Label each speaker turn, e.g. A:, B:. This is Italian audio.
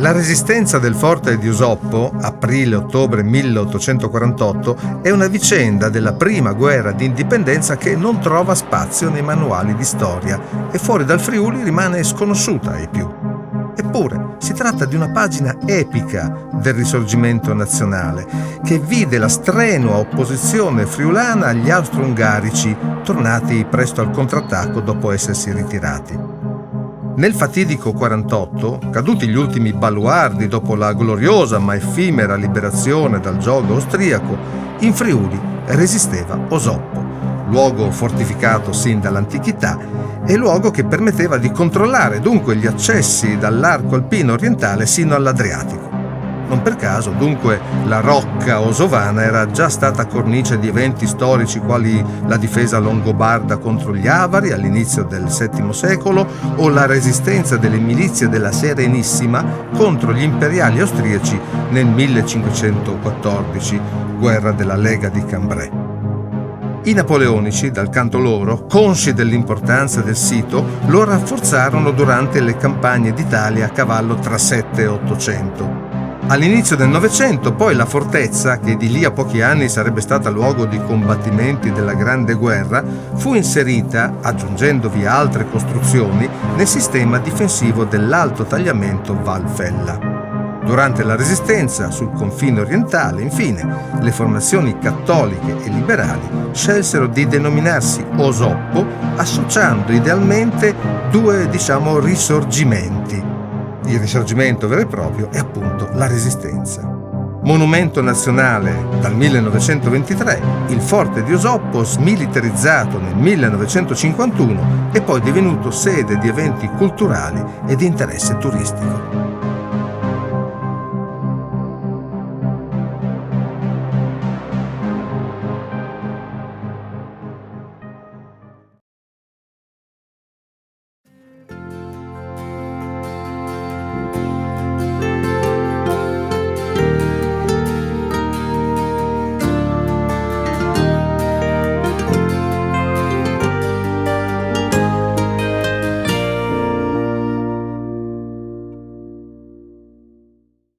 A: La resistenza del forte di Usoppo, aprile-ottobre 1848, è una vicenda della prima guerra di indipendenza che non trova spazio nei manuali di storia e fuori dal Friuli rimane sconosciuta ai più. Eppure si tratta di una pagina epica del Risorgimento nazionale che vide la strenua opposizione friulana agli austro-ungarici, tornati presto al contrattacco dopo essersi ritirati. Nel fatidico 48, caduti gli ultimi baluardi dopo la gloriosa ma effimera liberazione dal giogo austriaco, in Friuli resisteva Osoppo, luogo fortificato sin dall'antichità e luogo che permetteva di controllare dunque gli accessi dall'arco alpino orientale sino all'Adriatico. Non per caso, dunque, la Rocca Osovana era già stata cornice di eventi storici quali la difesa longobarda contro gli Avari all'inizio del VII secolo o la resistenza delle milizie della Serenissima contro gli imperiali austriaci nel 1514, guerra della Lega di Cambrai. I napoleonici, dal canto loro, consci dell'importanza del sito, lo rafforzarono durante le campagne d'Italia a cavallo tra 7 e 800. All'inizio del Novecento, poi, la fortezza, che di lì a pochi anni sarebbe stata luogo di combattimenti della Grande Guerra, fu inserita, aggiungendovi altre costruzioni, nel sistema difensivo dell'Alto Tagliamento Val Fella. Durante la Resistenza, sul confine orientale, infine, le formazioni cattoliche e liberali scelsero di denominarsi Osoppo, associando idealmente due, risorgimenti. Il risorgimento vero e proprio è appunto la Resistenza. Monumento nazionale dal 1923, il forte di Osoppo smilitarizzato nel 1951 e poi divenuto sede di eventi culturali e di interesse turistico.